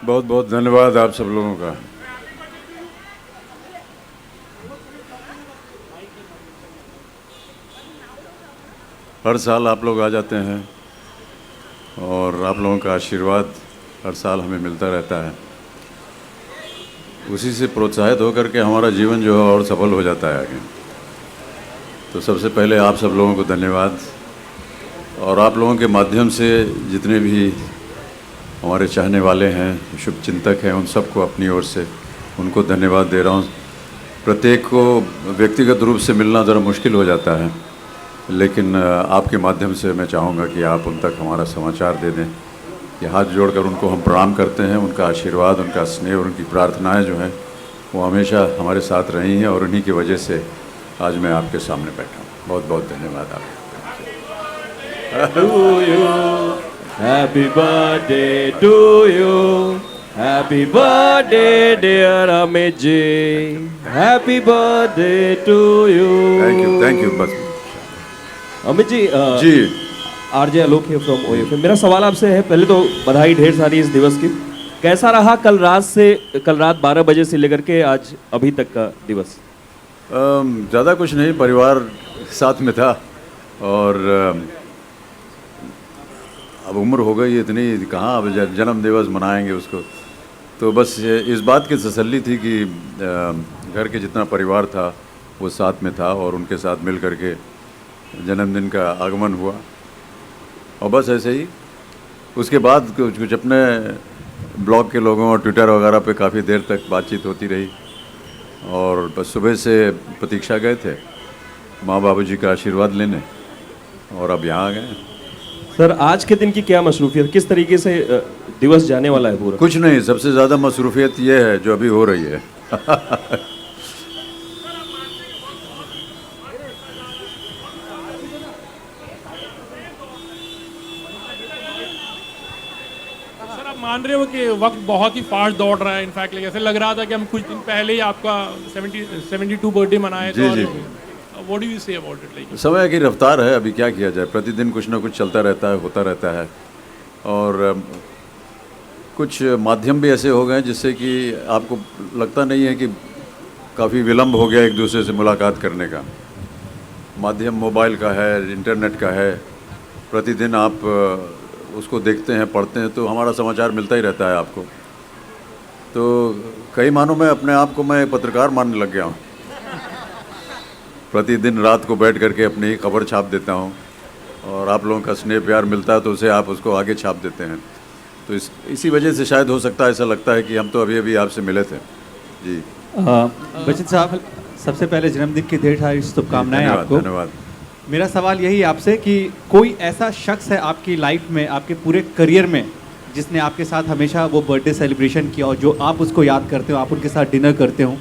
बहुत बहुत धन्यवाद आप सब लोगों का। हर साल आप लोग आ जाते हैं और आप लोगों का आशीर्वाद हर साल हमें मिलता रहता है। उसी से प्रोत्साहित होकर के हमारा जीवन जो है और सफल हो जाता है आगे। तो सबसे पहले आप सब लोगों को धन्यवाद, और आप लोगों के माध्यम से जितने भी हमारे चाहने वाले हैं, शुभचिंतक हैं, उन सबको अपनी ओर से उनको धन्यवाद दे रहा हूँ। प्रत्येक को व्यक्तिगत रूप से मिलना ज़रा मुश्किल हो जाता है, लेकिन आपके माध्यम से मैं चाहूँगा कि आप उन तक हमारा समाचार दे दें कि हाथ जोड़कर उनको हम प्रणाम करते हैं। उनका आशीर्वाद, उनका स्नेह और उनकी प्रार्थनाएं जो हैं वो हमेशा हमारे साथ रही हैं, और उन्हीं की वजह से आज मैं आपके सामने बैठा हूँ। बहुत बहुत धन्यवाद आपका। Happy birthday to you. Happy birthday, dear Amit ji. Happy birthday to you. Thank you बस। अमित जी, जी आरजे आलोक है फ्रॉम OFM। मेरा सवाल आपसे है, पहले तो बधाई ढेर सारी इस दिवस की। कैसा रहा कल रात 12 बजे से लेकर के आज अभी तक का दिवस? ज़्यादा कुछ नहीं, परिवार साथ में था, और अब उम्र हो गई इतनी, कहाँ अब जन्म दिवस मनाएंगे उसको। तो बस इस बात की तसल्ली थी कि घर के जितना परिवार था वो साथ में था, और उनके साथ मिल करके जन्मदिन का आगमन हुआ, और बस ऐसे ही। उसके बाद कुछ अपने ब्लॉग के लोगों और ट्विटर वगैरह पे काफ़ी देर तक बातचीत होती रही, और बस सुबह से प्रतीक्षा गए थे माँ बाबूजी का आशीर्वाद लेने, और अब यहाँ आ गए। सर, आज के दिन की क्या मसरूफियत, किस तरीके से दिवस जाने वाला है पूरा? कुछ नहीं, सबसे ज़्यादा मसरूफियत ये है जो अभी हो रही है। सर, आप मान रहे हो कि वक्त बहुत ही फास्ट दौड़ रहा है? इनफैक्ट ऐसे लग रहा था कि हम कुछ दिन पहले ही आपका 72 बर्थडे मनाए थे। जी। What do you say about it? Like समय की रफ्तार है, अभी क्या किया जाए, प्रतिदिन कुछ ना कुछ चलता रहता है, होता रहता है, और कुछ माध्यम भी ऐसे हो गए जिससे कि आपको लगता नहीं है कि काफ़ी विलम्ब हो गया एक दूसरे से मुलाकात करने का। माध्यम मोबाइल का है, इंटरनेट का है, प्रतिदिन आप उसको देखते हैं, पढ़ते हैं, तो हमारा समाचार मिलता ही रहता है आपको। तो कई मानों में अपने आप को मैं पत्रकार मानने लग गया हूँ। प्रतिदिन रात को बैठ करके अपनी ही खबर छाप देता हूँ, और आप लोगों का स्नेह प्यार मिलता है तो उसे आप उसको आगे छाप देते हैं। तो इसी वजह से शायद हो सकता है, ऐसा लगता है कि हम तो अभी अभी आपसे मिले थे। जी बच्चन साहब, सबसे पहले जन्मदिन की ढेर सारी शुभकामनाएं आपको। धन्यवाद। मेरा सवाल यही आपसे कि कोई ऐसा शख्स है आपकी लाइफ में, आपके पूरे करियर में, जिसने आपके साथ हमेशा वो बर्थडे सेलिब्रेशन किया और जो आप उसको याद करते हो, आप उनके साथ डिनर करते हो,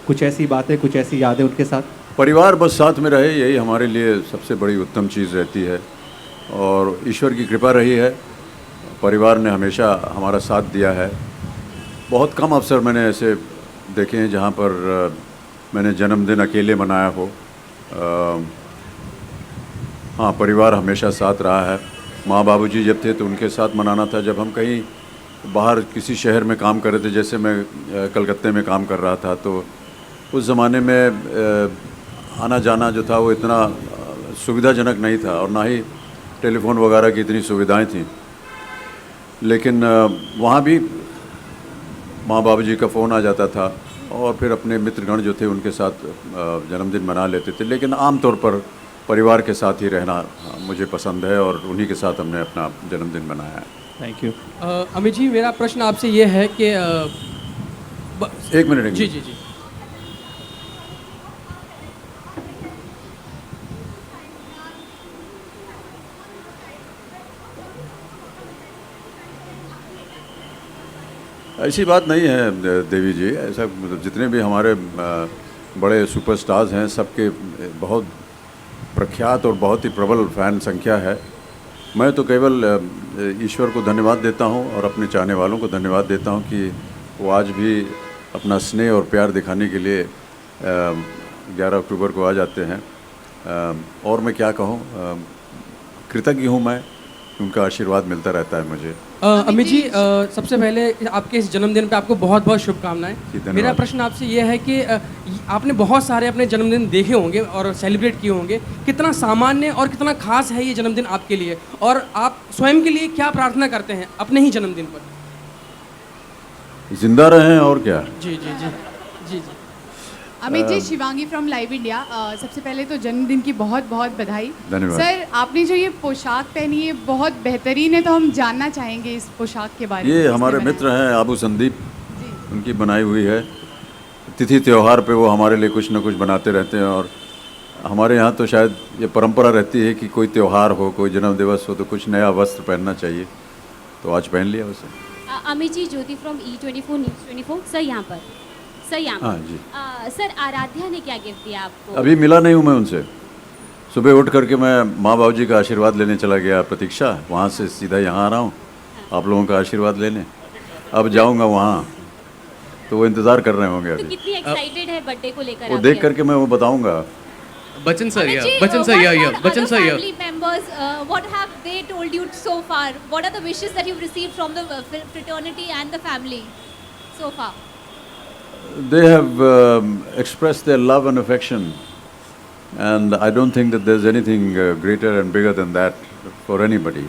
कुछ ऐसी बातें, कुछ ऐसी यादें उनके साथ? परिवार बस साथ में रहे, यही हमारे लिए सबसे बड़ी उत्तम चीज़ रहती है, और ईश्वर की कृपा रही है। परिवार ने हमेशा हमारा साथ दिया है। बहुत कम अवसर मैंने ऐसे देखे हैं जहाँ पर मैंने जन्मदिन अकेले मनाया हो। हाँ, परिवार हमेशा साथ रहा है। माँ बाबूजी जब थे तो उनके साथ मनाना था। जब हम कहीं बाहर किसी शहर में काम कर रहे थे, जैसे मैं कलकत्ते में काम कर रहा था, तो उस ज़माने में आना जाना जो था वो इतना सुविधाजनक नहीं था, और ना ही टेलीफोन वगैरह की इतनी सुविधाएं थीं। लेकिन वहाँ भी माँ बाबूजी का फ़ोन आ जाता था, और फिर अपने मित्रगण जो थे उनके साथ जन्मदिन मना लेते थे। लेकिन आमतौर पर परिवार के साथ ही रहना मुझे पसंद है, और उन्हीं के साथ हमने अपना जन्मदिन मनाया है। Thank you. अमित जी, मेरा प्रश्न आपसे ये है कि एक मिनट। जी। ऐसी बात नहीं है देवी जी, ऐसा मतलब जितने भी हमारे बड़े सुपरस्टार्स हैं, सबके बहुत प्रख्यात और बहुत ही प्रबल फैन संख्या है। मैं तो केवल ईश्वर को धन्यवाद देता हूं, और अपने चाहने वालों को धन्यवाद देता हूं कि वो आज भी अपना स्नेह और प्यार दिखाने के लिए 11 अक्टूबर को आ जाते हैं। और मैं क्या कहूं, कृतज्ञ हूं मैं, उनका आशीर्वाद मिलता रहता है मुझे। अमित जी सबसे पहले आपके इस जन्मदिन पे आपको बहुत बहुत जी, शुभकामनाएं। धन्यवाद। मेरा प्रश्न आपसे ये है कि आपने बहुत सारे अपने जन्मदिन देखे होंगे और सेलिब्रेट किए होंगे, कितना सामान्य और कितना खास है ये जन्मदिन आपके लिए, और आप स्वयं के लिए क्या प्रार्थना करते हैं अपने ही जन्मदिन पर? जिंदा रहें और क्या। जी जी जी जी जी। Amit ji, Shivangi from live India. सबसे पहले तो जन्मदिन की बहुत बहुत बधाई। धन्यवाद। सर, आपने जो ये पोशाक पहनी है बहुत बेहतरीन है, तो हम जानना चाहेंगे इस पोशाक के बारे में। ये किसने हमारे बनाया? मित्र हैं आबू संदीप, जी। उनकी बनाई हुई है। तिथि त्यौहार पे वो हमारे लिए कुछ न कुछ बनाते रहते हैं, और हमारे यहाँ तो शायद ये परंपरा रहती है कि कोई त्यौहार हो, कोई जन्मदिवस हो तो कुछ नया वस्त्र पहनना चाहिए, तो आज पहन लिया उसे। अमित जी, ज्योति फ्रॉम E24 न्यूज़ 24। सर यहाँ पर, सर यहाँ हाँ पर। जी। सर, आराध्या ने क्या गिफ्ट दिया आपको? अभी मिला नहीं हूँ मैं उनसे। सुबह उठ करके मैं माँ बाबू जी का आशीर्वाद लेने चला गया प्रतीक्षा, वहाँ से सीधा यहाँ आ रहा हूँ आप लोगों का आशीर्वाद लेने। अब जाऊँगा वहाँ तो वो इंतज़ार कर रहे होंगे तो अभी। कितनी एक्साइटेड है बर्थडे को लेकर? वो आप देख ये? करके मैं वो बताऊँगा। बच्चन सर Amit या ji, बच्चन सर what या about बच्चन other सर या family members, what have they told you so far? What are the wishes that you've received from the fraternity and the family so far? They have expressed their love and affection, and I don't think that there's anything greater and bigger than that for anybody.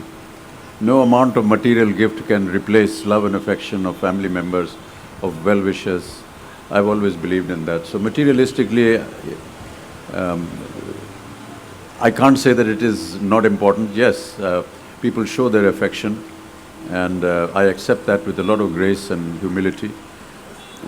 No amount of material gift can replace love and affection of family members, of well-wishers. I've always believed in that. So materialistically, I can't say that it is not important. Yes, people show their affection, and I accept that with a lot of grace and humility.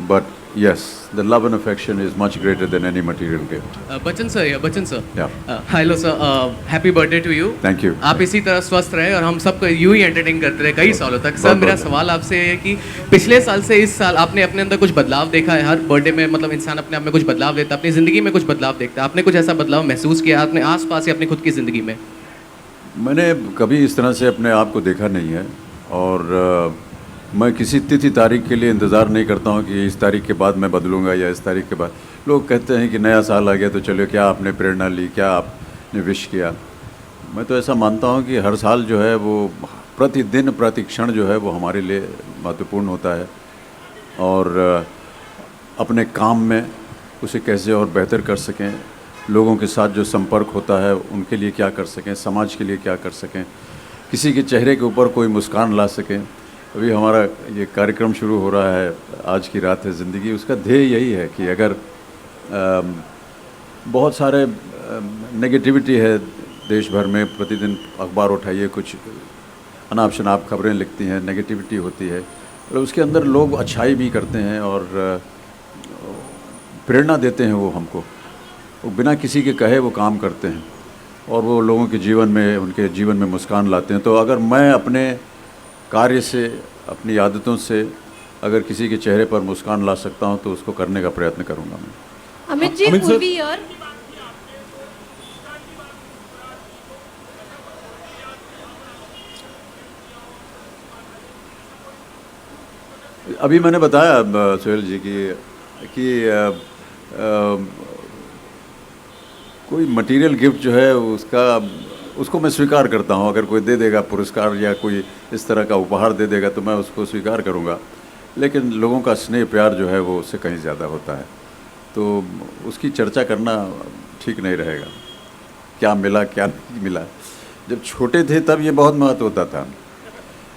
But yes, the love and affection is much greater than any material gift. Bachchan sir या Bachchan sir Yeah. Hello sir, happy birthday to you. Thank you. आप इसी तरह स्वस्थ रहे और हम सबको यूं ही एंटरटेन करते रहे कई सालों तक। सर, बहुत मेरा बहुत सवाल आपसे है कि पिछले साल से इस साल आपने अपने अंदर कुछ बदलाव देखा है? हर बर्थडे में मतलब इंसान अपने आप में कुछ बदलाव देता है, अपनी ज़िंदगी में कुछ बदलाव देखता है। आपने कुछ ऐसा बदलाव महसूस किया अपने आसपास या अपनी खुद की ज़िंदगी में? मैंने कभी इस तरह से अपने आप को देखा नहीं है, और मैं किसी तिथि तारीख के लिए इंतज़ार नहीं करता हूँ कि इस तारीख के बाद मैं बदलूँगा या इस तारीख के बाद। लोग कहते हैं कि नया साल आ गया तो चलो, क्या आपने प्रेरणा ली, क्या आपने विश किया। मैं तो ऐसा मानता हूँ कि हर साल जो है वो प्रतिदिन प्रतिक्षण जो है वो हमारे लिए महत्वपूर्ण होता है, और अपने काम में उसे कैसे और बेहतर कर सकें, लोगों के साथ जो संपर्क होता है उनके लिए क्या कर सकें, समाज के लिए क्या कर सकें, किसी के चेहरे के ऊपर कोई मुस्कान ला सकें। अभी हमारा ये कार्यक्रम शुरू हो रहा है, आज की रात है ज़िंदगी, उसका ध्येय यही है कि अगर बहुत सारे नेगेटिविटी है देश भर में, प्रतिदिन अखबार उठाइए, कुछ अनाप शनाप खबरें लिखती हैं, नेगेटिविटी होती है, और उसके अंदर लोग अच्छाई भी करते हैं और प्रेरणा देते हैं। वो हमको वो बिना किसी के कहे वो काम करते हैं, और वो लोगों के जीवन में, उनके जीवन में मुस्कान लाते हैं। तो अगर मैं अपने कार्य से, अपनी आदतों से अगर किसी के चेहरे पर मुस्कान ला सकता हूं तो उसको करने का प्रयत्न करूंगा मैं। अमित जी, अमित सर- पूर्वी ईयर अभी मैंने बताया सोहेल जी कि कोई मटेरियल गिफ्ट जो है उसको मैं स्वीकार करता हूँ। अगर कोई दे देगा पुरस्कार या कोई इस तरह का उपहार दे देगा तो मैं उसको स्वीकार करूँगा, लेकिन लोगों का स्नेह प्यार जो है वो उससे कहीं ज़्यादा होता है, तो उसकी चर्चा करना ठीक नहीं रहेगा, क्या मिला क्या नहीं मिला। जब छोटे थे तब ये बहुत महत्व होता था,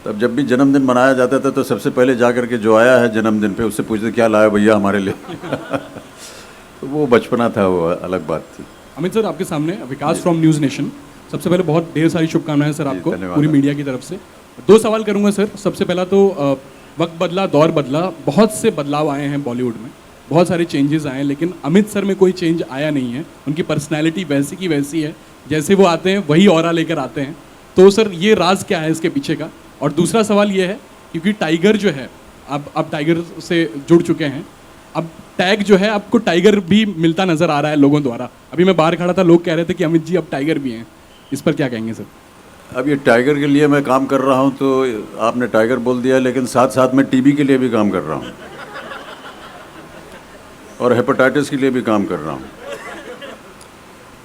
तब जब भी जन्मदिन मनाया जाता था तो सबसे पहले जा कर के जो आया है जन्मदिन पे उससे पूछते क्या लाया भैया हमारे लिए। तो वो बचपना था, वो अलग बात थी। अमित सर, आपके सामने विकास फ्रॉम न्यूज़ नेशन। सबसे पहले बहुत ढेर सारी शुभकामनाएं सर आपको, धन्यवाद। पूरी मीडिया की तरफ से। दो सवाल करूंगा सर। सबसे पहला तो वक्त बदला, दौर बदला, बहुत से बदलाव आए हैं बॉलीवुड में, बहुत सारे चेंजेस आए हैं, लेकिन अमित सर में कोई चेंज आया नहीं है। उनकी पर्सनैलिटी वैसी की वैसी है, जैसे वो आते हैं वही ऑरा लेकर आते हैं। तो सर ये राज क्या है इसके पीछे का? और दूसरा सवाल ये है, क्योंकि टाइगर जो है, अब टाइगर से जुड़ चुके हैं, अब टैग जो है आपको टाइगर भी मिलता नजर आ रहा है लोगों द्वारा। अभी मैं बाहर खड़ा था, लोग कह रहे थे कि अमित जी अब टाइगर भी हैं, इस पर क्या कहेंगे सर? अब ये टाइगर के लिए मैं काम कर रहा हूँ तो आपने टाइगर बोल दिया, लेकिन साथ साथ में टीबी के लिए भी काम कर रहा हूँ और हेपेटाइटिस के लिए भी काम कर रहा हूँ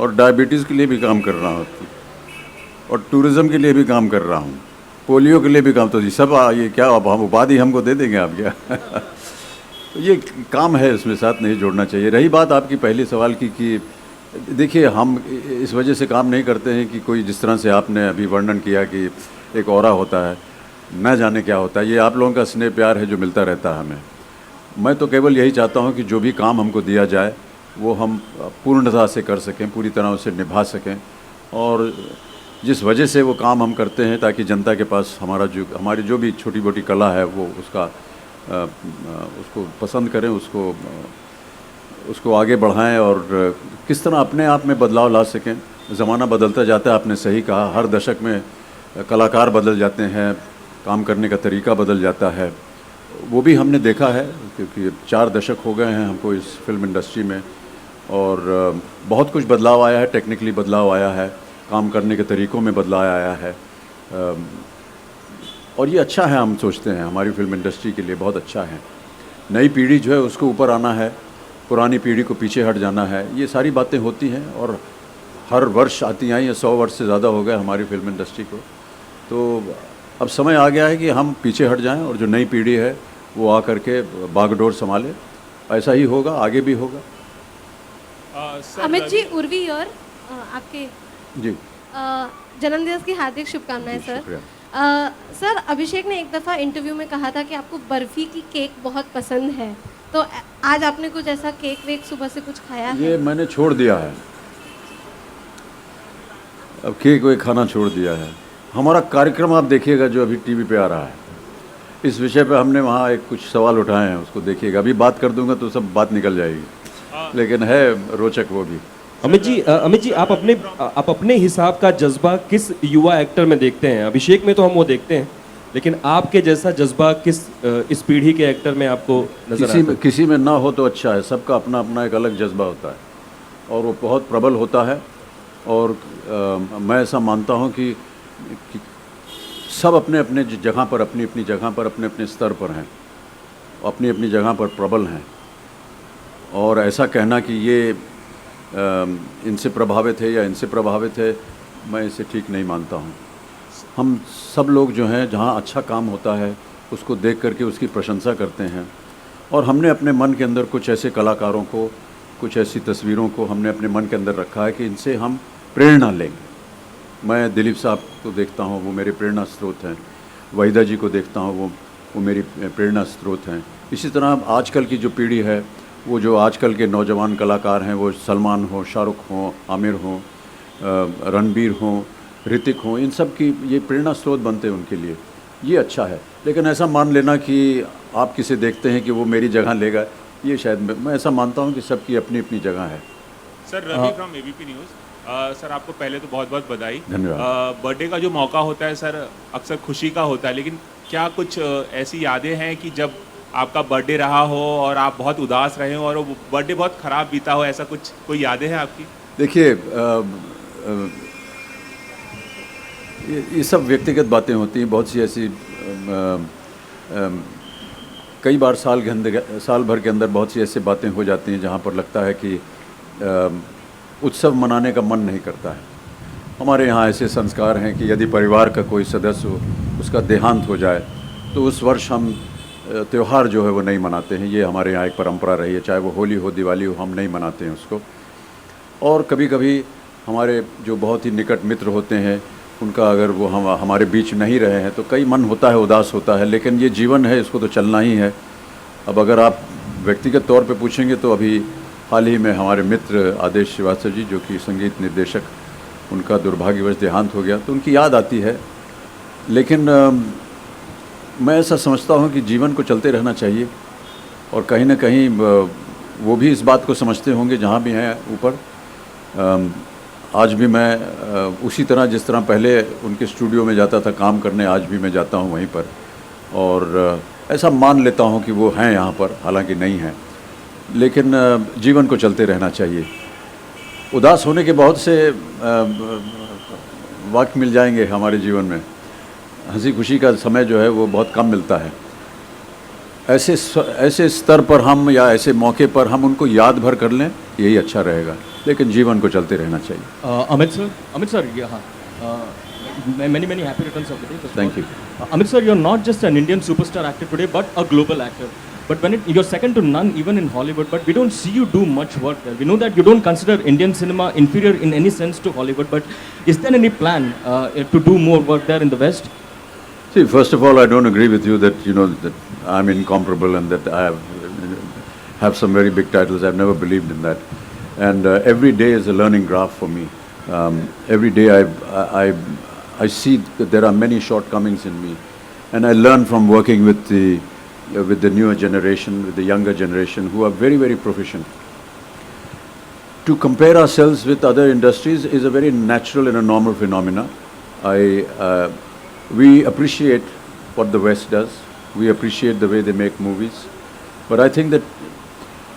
और डायबिटीज़ के लिए भी काम कर रहा हूँ और टूरिज़्म के लिए भी काम कर रहा हूँ। पोलियो के लिए भी काम, तो ये सब ये क्या अब हम उपाधि हमको दे देंगे आप क्या? तो ये काम है, इसमें साथ नहीं जोड़ना चाहिए। रही बात आपकी पहले सवाल की कि देखिए हम इस वजह से काम नहीं करते हैं कि कोई जिस तरह से आपने अभी वर्णन किया कि एक ऑरा होता है, न जाने क्या होता है, ये आप लोगों का स्नेह प्यार है जो मिलता रहता है हमें। मैं तो केवल यही चाहता हूँ कि जो भी काम हमको दिया जाए वो हम पूर्णता से कर सकें, पूरी तरह उसे निभा सकें, और जिस वजह से वो काम हम करते हैं ताकि जनता के पास हमारी जो भी छोटी मोटी कला है वो उसको पसंद करें, उसको आगे बढ़ाएं, और किस तरह अपने आप में बदलाव ला सकें। ज़माना बदलता जाता है, आपने सही कहा, हर दशक में कलाकार बदल जाते हैं, काम करने का तरीका बदल जाता है, वो भी हमने देखा है क्योंकि 4 दशक हो गए हैं हमको इस फिल्म इंडस्ट्री में, और बहुत कुछ बदलाव आया है, टेक्निकली बदलाव आया है, काम करने के तरीक़ों में बदलाव आया है, और ये अच्छा है, हम सोचते हैं हमारी फिल्म इंडस्ट्री के लिए बहुत अच्छा है। नई पीढ़ी जो है उसको ऊपर आना है, पुरानी पीढ़ी को पीछे हट जाना है, ये सारी बातें होती हैं और हर वर्ष आती आई हैं। 100 वर्ष से ज़्यादा हो गया हमारी फिल्म इंडस्ट्री को, तो अब समय आ गया है कि हम पीछे हट जाएं और जो नई पीढ़ी है वो आ करके बागडोर संभाले। ऐसा ही होगा, आगे भी होगा। अमित जी, उर्वी और आपके जी जन्मदिवस की हार्दिक शुभकामनाएं सर। सर, अभिषेक ने एक दफ़ा इंटरव्यू में कहा था कि आपको बर्फ़ी की केक बहुत पसंद है, तो आज आपने कुछ ऐसा केक वेक सुबह से कुछ खाया है? ये मैंने छोड़ दिया है, अब केक वेक खाना छोड़ दिया है। हमारा कार्यक्रम आप देखिएगा जो अभी टीवी पे आ रहा है, इस विषय पे हमने वहाँ एक कुछ सवाल उठाए हैं, उसको देखिएगा। अभी बात कर दूंगा तो सब बात निकल जाएगी, लेकिन है रोचक वो भी। अमित जी आप अपने हिसाब का जज्बा किस युवा एक्टर में देखते हैं? अभिषेक में तो हम वो देखते हैं, लेकिन आपके जैसा जज्बा किस इस पीढ़ी के एक्टर में आपको नजर आता है? किसी में ना हो तो अच्छा है, सबका अपना अपना एक अलग जज्बा होता है और वो बहुत प्रबल होता है, और मैं ऐसा मानता हूँ कि सब अपने अपने जगह पर, अपनी अपनी जगह पर, अपने अपने स्तर पर हैं, अपनी अपनी जगह पर प्रबल हैं, और ऐसा कहना कि ये इनसे प्रभावित है या इनसे प्रभावित है, मैं इसे ठीक नहीं मानता हूँ। हम सब लोग जो हैं जहाँ अच्छा काम होता है उसको देख करके उसकी प्रशंसा करते हैं, और हमने अपने मन के अंदर कुछ ऐसे कलाकारों को, कुछ ऐसी तस्वीरों को हमने अपने मन के अंदर रखा है कि इनसे हम प्रेरणा लेंगे। मैं दिलीप साहब को देखता हूँ, वो मेरे प्रेरणा स्रोत हैं, वहीदा जी को देखता हूँ, वो मेरी प्रेरणा स्रोत हैं। इसी तरह आजकल की जो पीढ़ी है, वो जो आजकल के नौजवान कलाकार हैं, वो सलमान हो, शाहरुख हो, आमिर हो, रणबीर हो, ऋतिक हो, इन सब की ये प्रेरणा स्रोत बनते हैं उनके लिए, ये अच्छा है। लेकिन ऐसा मान लेना कि आप किसे देखते हैं कि वो मेरी जगह लेगा, ये शायद मैं ऐसा मानता हूँ कि सबकी अपनी अपनी जगह है। Sir, Ravi from ABP news. Sir, आपको पहले तो बहुत बहुत बधाई। धन्यवाद। बर्थडे का जो मौका होता है सर, अक्सर खुशी का होता है, लेकिन क्या कुछ ऐसी यादें हैं कि जब आपका बर्थडे रहा हो और आप बहुत उदास रहे हो और वो बर्थडे बहुत ख़राब बीता हो, ऐसा कुछ कोई यादें हैं आपकी? देखिए, ये सब व्यक्तिगत बातें होती हैं, बहुत सी ऐसी कई बार साल भर के अंदर बहुत सी ऐसी बातें हो जाती हैं जहाँ पर लगता है कि उत्सव मनाने का मन नहीं करता है। हमारे यहाँ ऐसे संस्कार हैं कि यदि परिवार का कोई सदस्य हो, उसका देहांत हो जाए, तो उस वर्ष हम त्यौहार जो है वो नहीं मनाते हैं। ये हमारे यहाँ एक परंपरा रही है, चाहे वो होली हो, दिवाली हो, हम नहीं मनाते हैं उसको। और कभी कभी हमारे जो बहुत ही निकट मित्र होते हैं, उनका अगर वो हमारे बीच नहीं रहे हैं तो कई मन होता है, उदास होता है, लेकिन ये जीवन है, इसको तो चलना ही है। अब अगर आप व्यक्तिगत तौर पे पूछेंगे तो अभी हाल ही में हमारे मित्र आदेश श्रीवास्तव जी, जो कि संगीत निर्देशक, उनका दुर्भाग्यवश देहांत हो गया, तो उनकी याद आती है। लेकिन मैं ऐसा समझता हूँ कि जीवन को चलते रहना चाहिए, और कहीं ना कहीं वो भी इस बात को समझते होंगे जहाँ भी हैं ऊपर। आज भी मैं उसी तरह जिस तरह पहले उनके स्टूडियो में जाता था काम करने, आज भी मैं जाता हूँ वहीं पर, और ऐसा मान लेता हूँ कि वो हैं यहाँ पर, हालांकि नहीं हैं। लेकिन जीवन को चलते रहना चाहिए। उदास होने के बहुत से वक्त मिल जाएंगे हमारे जीवन में, हंसी खुशी का समय जो है वो बहुत कम मिलता है। ऐसे स्तर पर हम या ऐसे मौके पर हम उनको याद भर कर लें, यही अच्छा रहेगा, लेकिन जीवन को चलते रहना चाहिए। अमित सर यहाँ many happy returns of the day. Thank you. Amit sir, you're not just an Indian superstar actor today, but a global actor. But you're second to none even in Hollywood, but we don't see you do much work there. We know that you don't consider Indian cinema inferior in any sense to Hollywood, but is there any plan to do more work there in the West? See, first of all, I don't agree with you that, that I'm incomparable and that I have some very big titles. I've never believed in that. And every day is a learning graph for me. Every day I see that there are many shortcomings in me. And I learn from working with the newer generation, with the younger generation, who are very, very proficient. To compare ourselves with other industries is a very natural and a normal phenomena. We appreciate what the West does. We appreciate the way they make movies. But I think that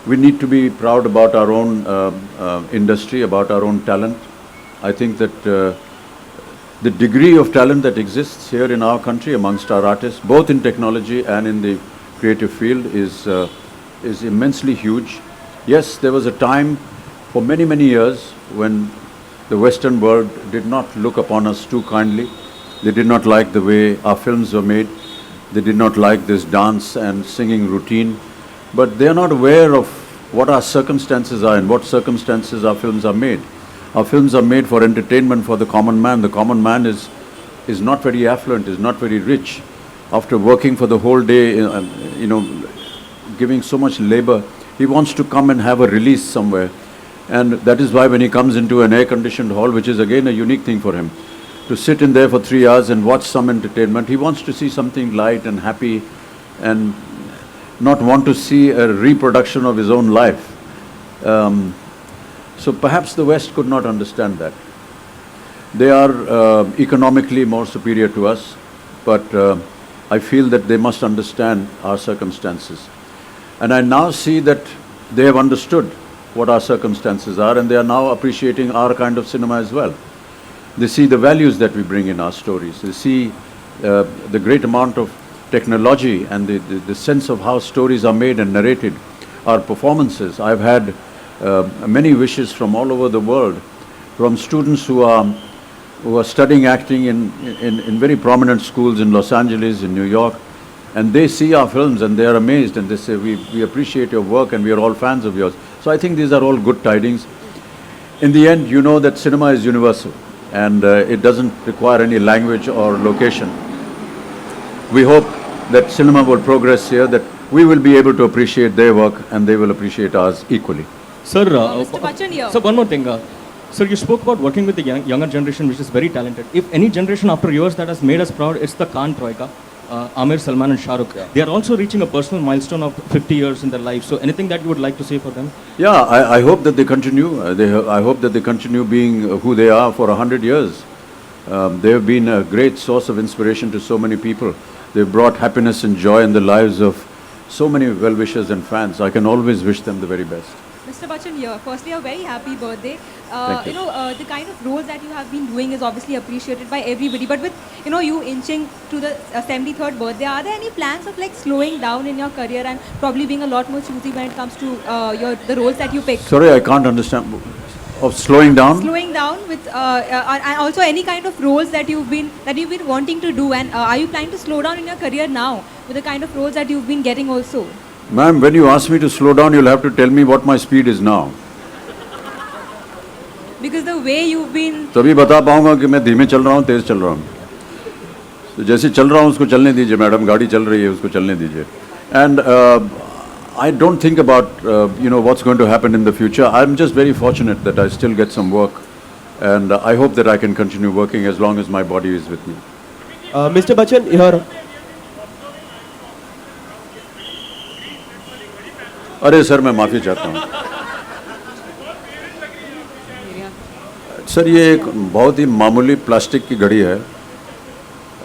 we need to be proud about our own industry, about our own talent. I think that the degree of talent that exists here in our country amongst our artists, both in technology and in the creative field, is immensely huge. Yes, there was a time for many, many years when the Western world did not look upon us too kindly. They did not like the way our films were made. They did not like this dance and singing routine. But they are not aware of what our circumstances are and what circumstances our films are made. Our films are made for entertainment for the common man. The common man is not very affluent, is not very rich. After working for the whole day, giving so much labor, he wants to come and have a release somewhere. And that is why when he comes into an air-conditioned hall, which is again a unique thing for him, to sit in there for 3 hours and watch some entertainment, he wants to see something light and happy and not want to see a reproduction of his own life. So perhaps the West could not understand that. They are economically more superior to us, but I feel that they must understand our circumstances. And I now see that they have understood what our circumstances are, and they are now appreciating our kind of cinema as well. They see the values that we bring in our stories. They see the great amount of technology and the sense of how stories are made and narrated, our performances. I've had many wishes from all over the world, from students who are studying acting in very prominent schools in Los Angeles, in New York, and they see our films and they are amazed and they say, we appreciate your work and we are all fans of yours. So I think these are all good tidings. In the end, you know that cinema is universal and it doesn't require any language or location. We hope that cinema will progress here, that we will be able to appreciate their work and they will appreciate ours equally. Sir, Mr. Bachchan here. sir, one more thing. Sir, you spoke about working with the younger generation, which is very talented. If any generation after yours that has made us proud, it's the Khan Troika, Amir, Salman and Shah Rukh. Yeah. They are also reaching a personal milestone of 50 years in their life. So anything that you would like to say for them? Yeah, I hope that they continue. I hope that they continue being who they are for 100 years. They have been a great source of inspiration to so many people. They've brought happiness and joy in the lives of so many well-wishers and fans. I can always wish them the very best. Mr. Bachchan here. Firstly, a very happy birthday. Thank you. The kind of roles that you have been doing is obviously appreciated by everybody. But with you inching to the 73rd birthday, are there any plans of like slowing down in your career and probably being a lot more choosy when it comes to the roles that you pick? Sorry, I can't understand. Of slowing down? Slowing down with and also any kind of roles that you've been wanting to do, and are you planning to slow down in your career now with the kind of roles that you've been getting also? Ma'am, when you ask me to slow down, you'll have to tell me what my speed is now. Because the way you've been... तभी बता पाऊंगा कि मैं धीमे चल रहा हूँ, तेज चल रहा हूँ. तो जैसे चल रहा हूँ उसको चलने दीजिए, मैडम गाड़ी चल रही है उसको चलने दीजिए. And I don't think about what's going to happen in the future. I'm just very fortunate that I still get some work, and I hope that I can continue working as long as my body is with me. Mr. Bachchan, here. अरे sir मैं माफ़ी चाहता हूँ. Sir ये एक बहुत ही मामूली plastic की घड़ी है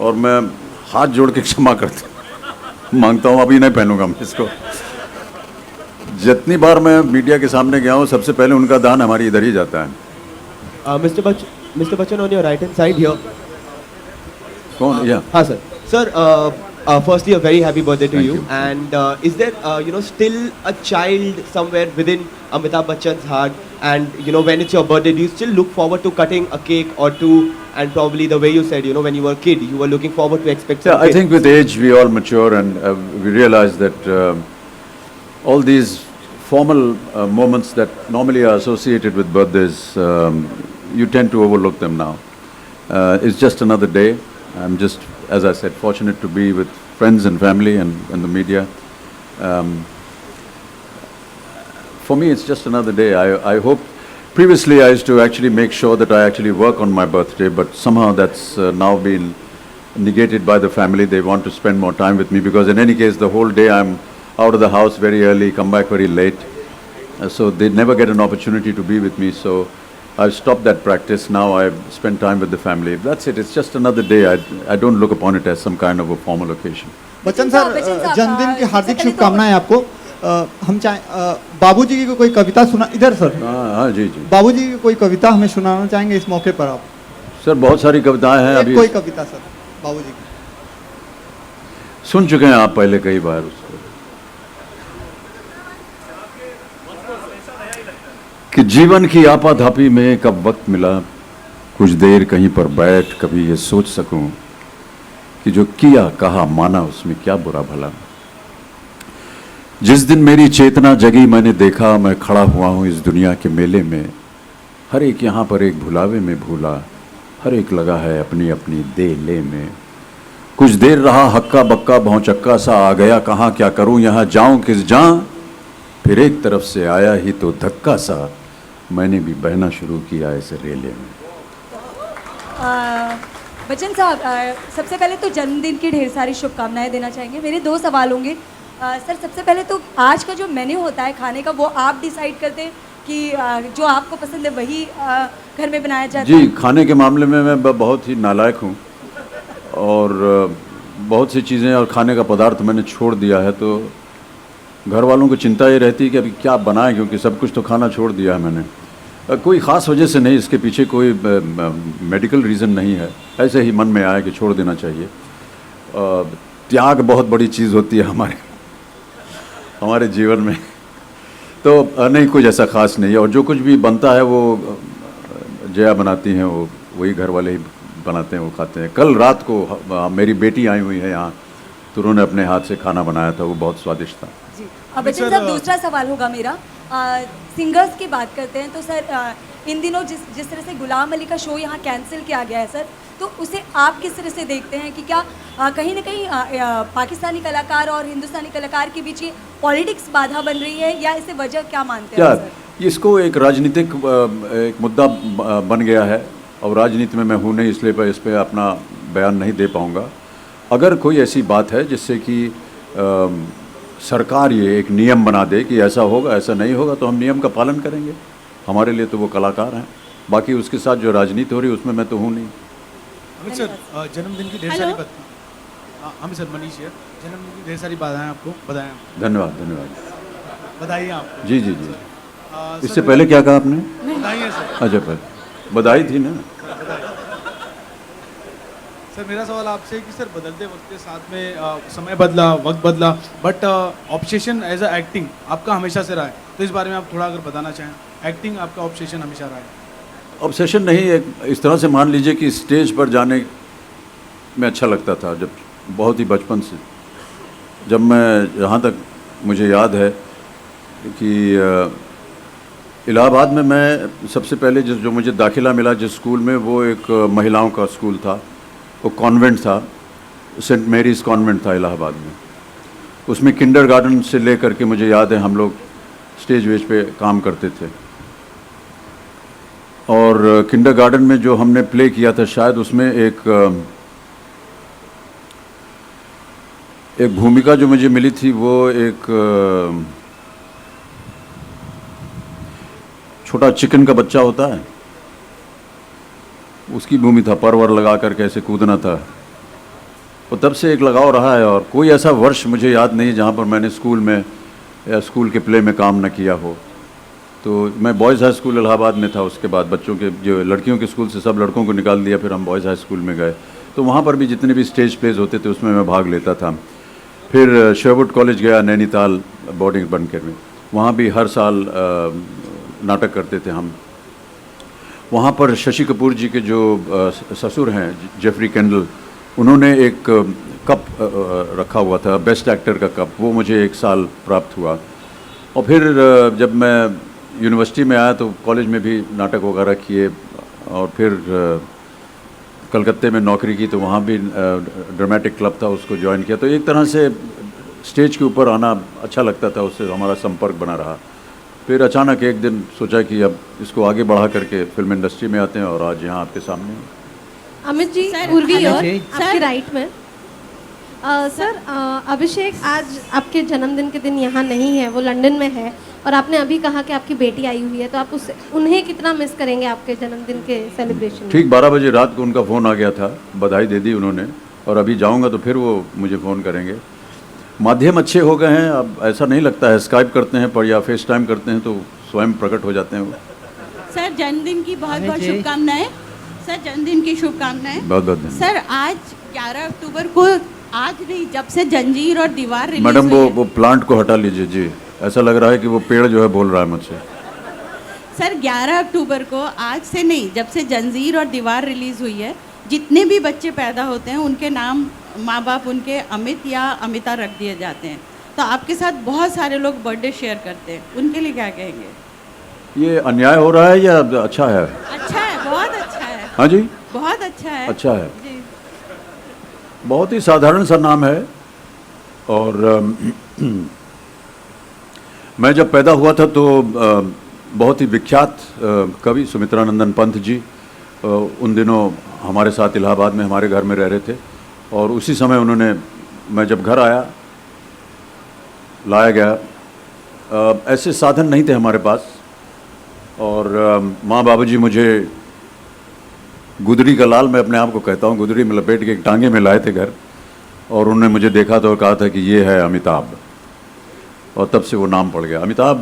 और मैं हाथ जोड़ के क्षमा मांगता हूँ, अभी नहीं पहनूंगा मैं इसको. जितनी बार मैं मीडिया के सामने गया हूँ सबसे पहले उनका दान हमारी इधर ही जाता है. Mr. Bachchan on your right hand side here. कौन? या हाँ sir. Sir, firstly, a very happy birthday to Thank you. you. And is there, still a child somewhere within Amitabh Bachchan's heart? And when it's your birthday, do you still look forward to cutting a cake or two? And probably the way you said, when you were a kid, you were looking forward to expect some Yeah, I kids. think with age we all mature and we realize that all these formal moments that normally are associated with birthdays, you tend to overlook them now. It's just another day. I'm just, as I said, fortunate to be with friends and family and the media. For me, it's just another day. I hope. Previously, I used to actually make sure that I actually work on my birthday, but somehow that's now been negated by the family. They want to spend more time with me because in any case, the whole day I'm out of the house very early, come back very late. So they never get an opportunity to be with me. So I've stopped that practice. Now I spend time with the family. That's it. It's just another day. I don't look upon it as some kind of a formal occasion. Bachchan sir, जन्मदिन की हार्दिक शुभकामनाएं आपको। हम बाबूजी की कोई कविता सुना इधर सर। हाँ जी जी। बाबूजी की कोई कविता हमें सुनाना चाहेंगे इस मौके पर आप? सर बहुत सारी कविताएं हैं अभी। कोई कविता सर बाबूजी की। सुन चुके हैं आप पहले कई बार उसको। कि जीवन की आपाधापी में कब वक्त मिला, कुछ देर कहीं पर बैठ कभी ये सोच सकूं कि जो किया कहा माना उसमें क्या बुरा भला। जिस दिन मेरी चेतना जगी मैंने देखा मैं खड़ा हुआ हूँ इस दुनिया के मेले में, हर एक यहाँ पर एक भुलावे में भूला, हर एक लगा है अपनी अपनी दे ले में। कुछ देर रहा हक्का बक्का भौचक्का सा, आ गया कहाँ क्या करूँ यहाँ जाऊँ किस जाऊँ, फिर एक तरफ से आया ही तो धक्का सा, मैंने भी बहना शुरू किया इस रेले में। बच्चन साहब, सबसे पहले तो जन्मदिन की ढेर सारी शुभकामनाएं देना चाहेंगे। मेरे 2 सवाल होंगे। सर, सबसे पहले तो आज का जो मेन्यू होता है खाने का, वो आप डिसाइड करते हैं कि जो आपको पसंद है वही घर में बनाया जाता है? जी, खाने के मामले में मैं बहुत ही नालायक हूँ और बहुत सी चीज़ें और खाने का पदार्थ मैंने छोड़ दिया है, तो घर वालों को चिंता ये रहती है कि अभी क्या बनाएं, क्योंकि सब कुछ तो खाना छोड़ दिया है मैंने। कोई ख़ास वजह से नहीं, इसके पीछे कोई मेडिकल रीज़न नहीं है, ऐसे ही मन में आया कि छोड़ देना चाहिए। त्याग बहुत बड़ी चीज़ होती है हमारे जीवन में, तो नहीं कुछ ऐसा ख़ास नहीं है। और जो कुछ भी बनता है वो जया बनाती हैं, वो वही घर वाले ही बनाते हैं, वो खाते हैं। कल रात को मेरी बेटी आई हुई है यहाँ, तो उन्होंने अपने हाथ से खाना बनाया था, वो बहुत स्वादिष्ट था। बच्चन साहब, दूसरा सवाल होगा मेरा। सिंगर्स की बात करते हैं तो सर, इन दिनों जिस तरह से गुलाम अली का शो यहाँ कैंसिल किया गया है सर, तो उसे आप किस तरह से देखते हैं कि क्या कहीं ना कहीं पाकिस्तानी कलाकार और हिंदुस्तानी कलाकार के बीच ये पॉलिटिक्स बाधा बन रही है, या इसे वजह क्या मानते हैं सर? इसको एक राजनीतिक एक मुद्दा बन गया है और राजनीति में मैं हूँ नहीं, इसलिए इस पर अपना बयान नहीं दे पाऊँगा। अगर कोई ऐसी बात है जिससे कि सरकार ये एक नियम बना दे कि ऐसा होगा ऐसा नहीं होगा, तो हम नियम का पालन करेंगे। हमारे लिए तो वो कलाकार हैं, बाकी उसके साथ जो राजनीति हो रही है उसमें मैं तो हूँ नहीं। अमित सर, जन्मदिन की ढेर सारी अमित सर, मनीष है, जन्मदिन की ढेर सारी बधाएं आपको। बधाएं। धन्यवाद। बधाई आपको। जी। इससे पहले क्या कहा आपने? बधाई है सर। अच्छा, पहले बधाई थी ना। सर, मेरा सवाल आपसे कि सर, बदलते वक्त के साथ में समय बदला, वक्त बदला, but obsession as a acting आपका हमेशा से रहा है, तो इस बारे में आप थोड़ा अगर बताना चाहें। एक्टिंग आपका ऑब्सेशन हमेशा रहा है? ऑब्सेशन नहीं, एक इस तरह से मान लीजिए कि स्टेज पर जाने में अच्छा लगता था, जब बहुत ही बचपन से, जब मैं जहाँ तक मुझे याद है कि इलाहाबाद में मैं सबसे पहले जो मुझे दाखिला मिला जिस स्कूल में, वो एक महिलाओं का स्कूल था, वो कॉन्वेंट था, सेंट मेरीज़ कॉन्वेंट था इलाहाबाद में। उसमें किंडरगार्टन से लेकर के मुझे याद है हम लोग स्टेज वेज पे काम करते थे, और किंडरगार्टन में जो हमने प्ले किया था शायद उसमें एक भूमिका जो मुझे मिली थी, वो एक छोटा चिकन का बच्चा होता है, उसकी भूमि था, परवर लगा कर कैसे कूदना था। और तब से एक लगाव रहा है, और कोई ऐसा वर्ष मुझे याद नहीं जहाँ पर मैंने स्कूल में या स्कूल के प्ले में काम न किया हो। तो मैं बॉयज़ हाई स्कूल इलाहाबाद में था, उसके बाद बच्चों के जो लड़कियों के स्कूल से सब लड़कों को निकाल दिया, फिर हम बॉयज़ हाई स्कूल में गए। तो वहाँ पर भी जितने भी स्टेज प्लेज होते थे उसमें मैं भाग लेता था। फिर शेरवुड कॉलेज गया नैनीताल बोर्डिंग बनकर में, वहाँ भी हर साल नाटक करते थे हम। वहाँ पर शशि कपूर जी के जो ससुर हैं जेफरी केंडल, उन्होंने एक कप रखा हुआ था, बेस्ट एक्टर का कप, वो मुझे एक साल प्राप्त हुआ। और फिर जब मैं यूनिवर्सिटी में आया तो कॉलेज में भी नाटक वगैरह किए, और फिर कलकत्ते में नौकरी की तो वहाँ भी ड्रामेटिक क्लब था, उसको ज्वाइन किया। तो एक तरह से स्टेज के ऊपर आना अच्छा लगता था, उससे हमारा संपर्क बना रहा। फिर अचानक एक दिन सोचा कि अब इसको आगे बढ़ा करके फिल्म इंडस्ट्री में आते हैं, और आज यहाँ आपके सामने हैं। अमित जी, पूर्वी और आपके राइट में सर, अभिषेक आज आपके जन्मदिन के दिन यहाँ नहीं है, वो लंदन में है, और आपने अभी कहा कि आपकी बेटी आई हुई है, तो आप उन्हें कितना मिस करेंगे आपके जन्मदिन के सेलिब्रेशन में? ठीक 12 बजे रात को उनका फ़ोन आ गया था, बधाई दे दी उन्होंने, और अभी जाऊँगा तो फिर वो मुझे फ़ोन करेंगे। माध्यम अच्छे हो गए हैं, अब ऐसा नहीं लगता है स्काइप करते हैं पर या फेस टाइम करते हैं तो स्वयं प्रकट हो जाते हैं वो। सर जन्मदिन की बहुत बहुत शुभकामनाएं। सर जन्मदिन की शुभकामनाएं। बहुत बहुत धन्यवाद। सर आज 11 अक्टूबर को, आज नहीं जब से जंजीर और दीवार रिलीज मैडम हुई है। वो प्लांट को हटा लीजिए जी, ऐसा लग रहा है कि वो पेड़ जो है बोल रहा है मुझसे। सर 11 अक्टूबर को, आज से नहीं, जब से जंजीर और दीवार रिलीज हुई है, जितने भी बच्चे पैदा होते हैं उनके नाम माँ बाप उनके अमित या अमिता रख दिए जाते हैं। तो आपके साथ बहुत सारे लोग बर्थडे शेयर करते हैं, उनके लिए क्या कहेंगे? ये अन्याय हो रहा है या अच्छा है? अच्छा है, बहुत अच्छा है। हाँ जी, बहुत अच्छा है। अच्छा है जी। बहुत ही साधारण सा नाम है। और मैं जब पैदा हुआ था तो बहुत ही विख्यात कवि सुमित्रानंदन पंत जी उन दिनों हमारे साथ इलाहाबाद में हमारे घर में रह रहे थे, और उसी समय उन्होंने, मैं जब घर आया, लाया गया, ऐसे साधन नहीं थे हमारे पास, और माँ बाबूजी मुझे गुदड़ी का लाल, मैं अपने आप को कहता हूँ, गुदड़ी में लपेट के एक टांगे में लाए थे घर, और उन्होंने मुझे देखा तो कहा था कि ये है अमिताभ, और तब से वो नाम पड़ गया अमिताभ।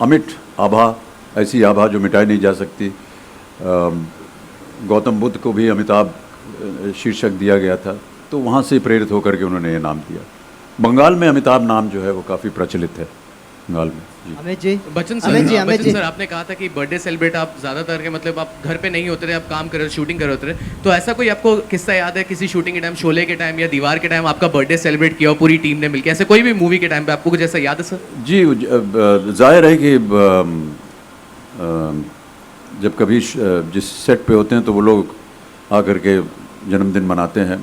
अमिट आभा, ऐसी आभा जो मिटाई नहीं जा सकती। गौतम बुद्ध को भी अमिताभ शीर्षक दिया गया था, तो वहाँ से प्रेरित होकर के उन्होंने ये नाम दिया। बंगाल में अमिताभ नाम जो है वो काफ़ी प्रचलित है बंगाल में। जी अमित जी, बच्चन सर आपने कहा था कि बर्थडे सेलिब्रेट आप ज़्यादातर के मतलब आप घर पे नहीं होते थे, आप काम कर रहे थे, शूटिंग कर रहे होते थे, तो ऐसा कोई आपको किस्सा याद है किसी शूटिंग के टाइम, शोले के टाइम या दीवार के टाइम आपका बर्थडे सेलिब्रेट किया हो पूरी टीम ने मिलकर, ऐसे कोई भी मूवी के टाइम पे आपको कुछ ऐसा याद है सर? जी, जाहिर है कि जब कभी जिस सेट पे होते हैं तो वो लोग आकर के जन्मदिन मनाते हैं,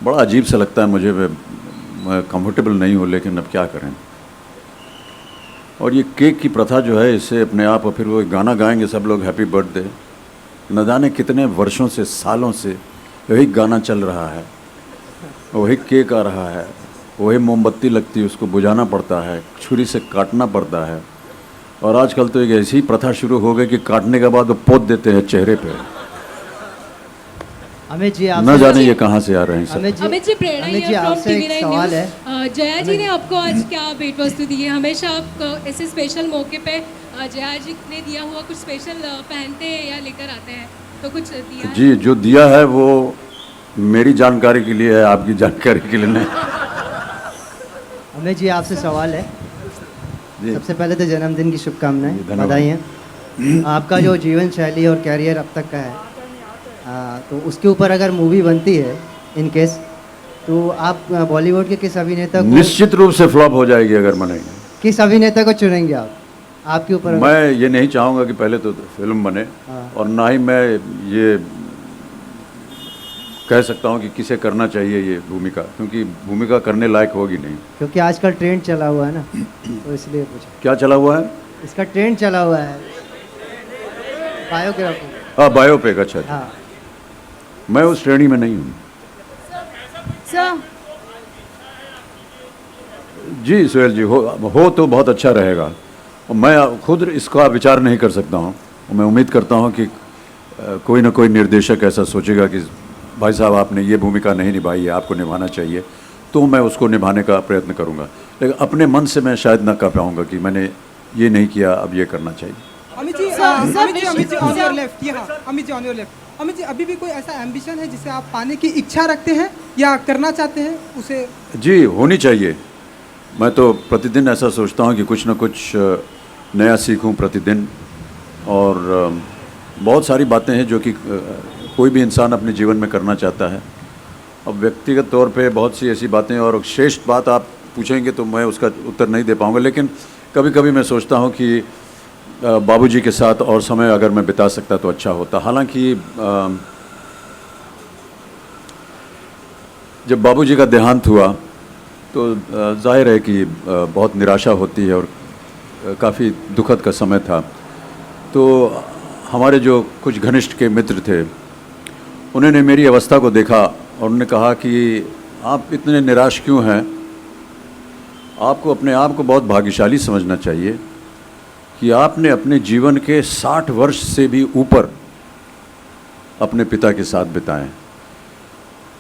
बड़ा अजीब सा लगता है मुझे, मैं कंफर्टेबल नहीं हूँ, लेकिन अब क्या करें। और ये केक की प्रथा जो है, इससे अपने आप, और फिर वो गाना गाएंगे सब लोग हैप्पी बर्थडे, न जाने कितने वर्षों से, सालों से वही गाना चल रहा है, वही केक आ रहा है, वही मोमबत्ती लगती है, उसको बुझाना पड़ता है, छुरी से काटना पड़ता है। और आजकल तो एक ऐसी प्रथा शुरू हो गई कि काटने के बाद वो पोत देते हैं चेहरे पे। अमित जी, न जाने ये कहाँ से आ रहे हैं सब। अमित जी, प्रेरणा जी आपसे एक सवाल है। जया जी ने आपको आज क्या भेंट वस्तु दी है? हमेशा आप ऐसे स्पेशल मौके पे जया जी ने दिया हुआ कुछ स्पेशल पहनते हैं या लेकर आते हैं, तो कुछ दिया है? जी, जो दिया है वो मेरी जानकारी के लिए है, आपकी जानकारी के लिए नहीं। अमित जी, आपसे सवाल है। सबसे पहले तो जन्मदिन की शुभकामनाएं, बधाई। आपका जो जीवन शैली और कैरियर अब तक का है, तो उसके ऊपर अगर मूवी बनती है इन केस, तो आप बॉलीवुड के किस अभिनेता को, निश्चित रूप से फ्लॉप हो जाएगी अगर बनेगी, किस अभिनेता को चुनेंगे आप? आपके ऊपर मैं ये नहीं चाहूँगा कि पहले तो फिल्म बने, और ना ही मैं ये कह सकता हूँ कि किसे करना चाहिए ये भूमिका, क्योंकि भूमिका करने लायक होगी नहीं। क्योंकि आजकल ट्रेंड चला हुआ है ना, तो इसलिए पूछा। क्या चला हुआ है? इसका ट्रेंड चला हुआ है, बायोग्राफी। हाँ, बायोपिक। अच्छा, हाँ। मैं उस श्रेणी में नहीं हूँ। सर जी सुहेल जी, हो तो बहुत अच्छा रहेगा, और मैं खुद इसका विचार नहीं कर सकता हूँ। मैं उम्मीद करता हूँ कि कोई ना कोई निर्देशक ऐसा सोचेगा कि भाई साहब आपने ये भूमिका नहीं निभाई है, आपको निभाना चाहिए, तो मैं उसको निभाने का प्रयत्न करूँगा। लेकिन अपने मन से मैं शायद ना कर पाऊँगा कि मैंने ये नहीं किया, अब ये करना चाहिए। Amit ji, on your left, Amit ji on your left. Amit ji, अभी भी कोई ऐसा एम्बिशन है जिसे आप पाने की इच्छा रखते हैं या करना चाहते हैं उसे? जी, होनी चाहिए। मैं तो प्रतिदिन ऐसा सोचता हूँ कि कुछ ना कुछ नया सीखूं प्रतिदिन, और बहुत सारी बातें हैं जो कि कोई भी इंसान अपने जीवन में करना चाहता है। अब व्यक्तिगत तौर पे बहुत सी ऐसी बातें, और श्रेष्ठ बात आप पूछेंगे तो मैं उसका उत्तर नहीं दे पाऊँगा, लेकिन कभी कभी मैं सोचता हूँ कि बाबूजी के साथ और समय अगर मैं बिता सकता तो अच्छा होता। हालांकि जब बाबूजी का देहांत हुआ तो जाहिर है कि बहुत निराशा होती है और काफ़ी दुखद का समय था। तो हमारे जो कुछ घनिष्ठ के मित्र थे, उन्होंने मेरी अवस्था को देखा और उन्होंने कहा कि आप इतने निराश क्यों हैं, आपको अपने आप को बहुत भाग्यशाली समझना चाहिए कि आपने अपने जीवन के 60 वर्ष से भी ऊपर अपने पिता के साथ बिताए।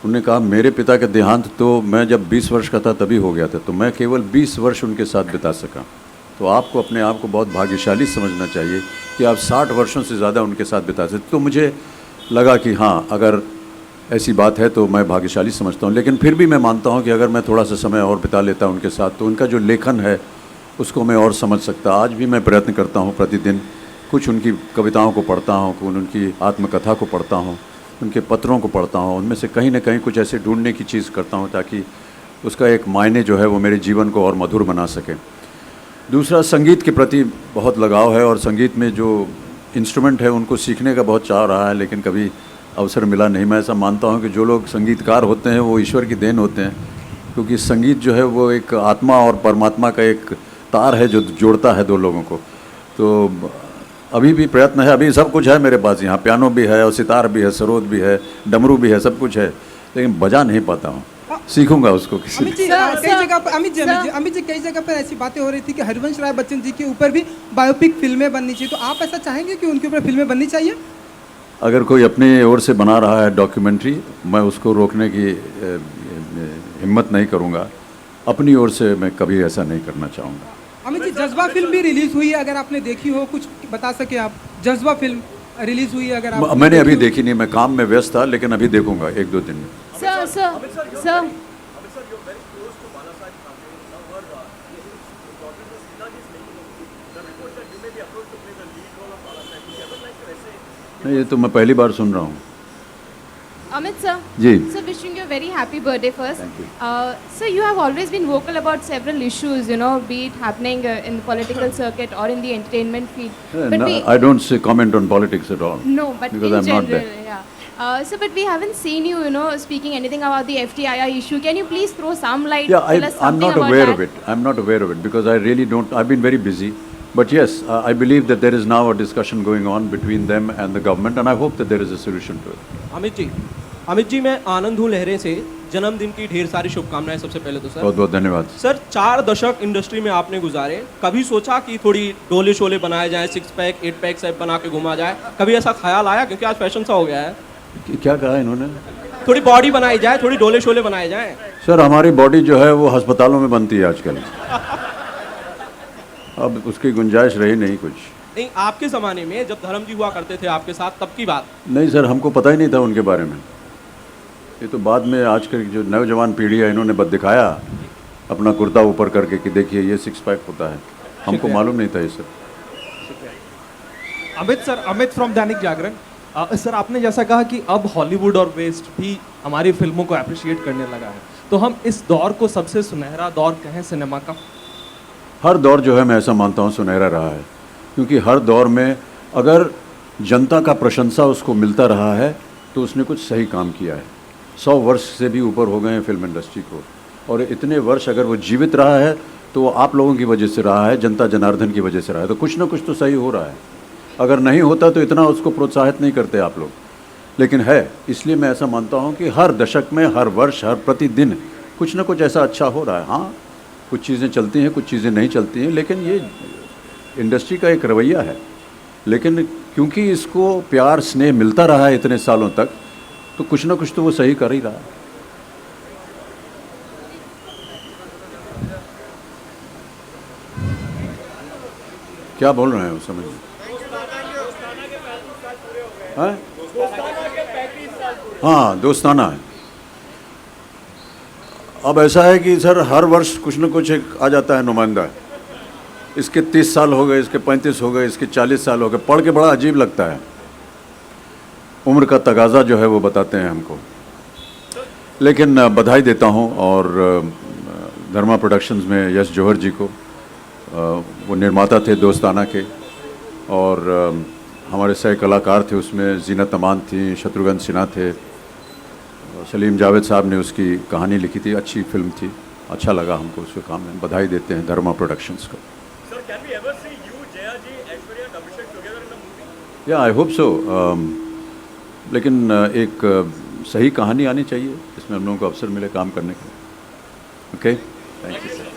उन्होंने कहा मेरे पिता का देहांत तो मैं जब 20 वर्ष का था तभी हो गया था, तो मैं केवल 20 वर्ष उनके साथ बिता सका। तो आपको अपने आप को बहुत भाग्यशाली समझना चाहिए कि आप 60 वर्षों से ज़्यादा उनके साथ बिता सकते। तो मुझे लगा कि हाँ, अगर ऐसी बात है तो मैं भाग्यशाली समझता हूँ, लेकिन फिर भी मैं मानता हूँ कि अगर मैं थोड़ा सा समय और बिता लेता उनके साथ तो उनका जो लेखन है उसको मैं और समझ सकता। आज भी मैं प्रयत्न करता हूँ, प्रतिदिन कुछ उनकी कविताओं को पढ़ता हूँ, उनकी आत्मकथा को पढ़ता हूँ, उनके पत्रों को पढ़ता हूँ, उनमें से कहीं ना कहीं कुछ ऐसे ढूंढने की चीज़ करता हूँ ताकि उसका एक मायने जो है वो मेरे जीवन को और मधुर बना सके। दूसरा, संगीत के प्रति बहुत लगाव है और संगीत में जो इंस्ट्रूमेंट है उनको सीखने का बहुत चाह रहा है, लेकिन कभी अवसर मिला नहीं। मैं ऐसा मानता हूँ कि जो लोग संगीतकार होते हैं वो ईश्वर की देन होते हैं, क्योंकि संगीत जो है वो एक आत्मा और परमात्मा का एक तार है जो जोड़ता है दो लोगों को। तो अभी भी प्रयत्न है, अभी सब कुछ है मेरे पास, यहाँ पियानो भी है और सितार भी है, सरोद भी है, डमरू भी है, सब कुछ है, लेकिन बजा नहीं पाता हूँ। सीखूंगा उसको किसी अमित जी, कई जगह पर अमित जी कई जगह पर ऐसी बातें हो रही थी कि हरिवंश राय बच्चन जी के ऊपर भी बायोपिक फिल्में बननी चाहिए, तो आप ऐसा चाहेंगे कि उनके ऊपर फिल्में बननी चाहिए? अगर कोई अपनी ओर से बना रहा है डॉक्यूमेंट्री, मैं उसको रोकने की हिम्मत नहीं करूँगा। अपनी ओर से मैं कभी ऐसा नहीं करना चाहूँगा। अमित जी, जज्बा फिल्म भी रिलीज हुई है, अगर आपने देखी हो कुछ बता सके आप। जज्बा फिल्म रिलीज हुई है, अगर आप मैंने अभी देखी नहीं, मैं काम में व्यस्त था, लेकिन अभी देखूंगा 1-2 दिन में। सर नहीं, ये तो मैं पहली बार सुन रहा हूँ। Amit sir, ji. sir, wishing you a very happy birthday first. Thank you. Sir, you have always been vocal about several issues, you know, be it happening in the political circuit or in the entertainment field. But No, I don't say comment on politics at all. no, but because in I'm general, not there. yeah. So, but we haven't seen you, you know, speaking anything about the FTIR issue. Can you please throw some light? Yeah, tell us I'm something not about aware that? of it. I'm not aware of it because I really don't. I've been very busy. But yes, I believe that there is now a discussion going on between them and the government, and I hope that there is a solution to it. Amit ji, मैं आनंद हूँ लहरे से। जन्मदिन की ढेर सारी शुभकामनाएं सबसे पहले तो सर। बहुत बहुत धन्यवाद सर। 4 दशक इंडस्ट्री में आपने गुजारे, कभी सोचा कि थोड़ी डोले शोले बनाए जाए, 6 पैक 8 पैक सब बना के घुमा जाए, कभी ऐसा ख्याल आया? क्योंकि आज फैशन सा हो गया है। क्या कहा इन्होंने? थोड़ी बॉडी बनाई जाए, थोड़ी डोले शोले बनाए जाए। सर, हमारी बॉडी जो है वो अस्पतालों में बनती है आजकल। अब उसकी गुंजाइश रही नहीं कुछ। नहीं, आपके ज़माने में जब धर्म जी हुआ करते थे आपके साथ, तब की बात। नहीं सर, हमको पता ही नहीं था उनके बारे में। ये तो बाद में आजकल जो नौजवान पीढ़ी है इन्होंने बस दिखाया अपना कुर्ता ऊपर करके कि देखिए ये 6 पैक होता है, हमको मालूम नहीं था ये सब। अमित फ्रॉम दैनिक जागरण। सर, आपने जैसा कहा कि अब हॉलीवुड और वेस्ट भी हमारी फिल्मों को अप्रिशिएट करने लगा है, तो हम इस दौर को सबसे सुनहरा दौर कहें सिनेमा का? हर दौर जो है मैं ऐसा मानता हूँ सुनहरा रहा है, क्योंकि हर दौर में अगर जनता का प्रशंसा उसको मिलता रहा है तो उसने कुछ सही काम किया है। 100 वर्ष से भी ऊपर हो गए हैं फिल्म इंडस्ट्री को, और इतने वर्ष अगर वो जीवित रहा है तो वो आप लोगों की वजह से रहा है, जनता जनार्दन की वजह से रहा है, तो कुछ ना कुछ तो सही हो रहा है। अगर नहीं होता तो इतना उसको प्रोत्साहित नहीं करते आप लोग, लेकिन है। इसलिए मैं ऐसा मानता हूँ कि हर दशक में, हर वर्ष, हर प्रतिदिन कुछ ना कुछ ऐसा अच्छा हो रहा है। हाँ, कुछ चीज़ें चलती हैं, कुछ चीज़ें नहीं चलती हैं, लेकिन ये इंडस्ट्री का एक रवैया है। लेकिन क्योंकि इसको प्यार स्नेह मिलता रहा है इतने सालों तक, तो कुछ ना कुछ तो वो सही कर ही रहा है। क्या बोल रहे हैं वो समझ? हाँ, हाँ, दोस्ताना है। अब ऐसा है कि सर हर वर्ष कुछ न कुछ एक आ जाता है नुमाइंदा। इसके 30 साल हो गए, इसके 35 हो गए, इसके 40 साल हो गए। पढ़ के बड़ा अजीब लगता है। उम्र का तगाज़ा जो है वो बताते हैं हमको। लेकिन बधाई देता हूँ और धर्मा प्रोडक्शंस में यश जौहर जी को, वो निर्माता थे दोस्ताना के, और हमारे सह कलाकार थे उसमें, जीनत अमान थी, शत्रुघ्न सिन्हा थे, सलीम जावेद साहब ने उसकी कहानी लिखी थी। अच्छी फिल्म थी, अच्छा लगा हमको उसके काम में। बधाई देते हैं धर्मा प्रोडक्शंस को। या आई होप सो, लेकिन एक सही कहानी आनी चाहिए जिसमें हम लोगों को अवसर मिले काम करने का। Okay, thank you sir.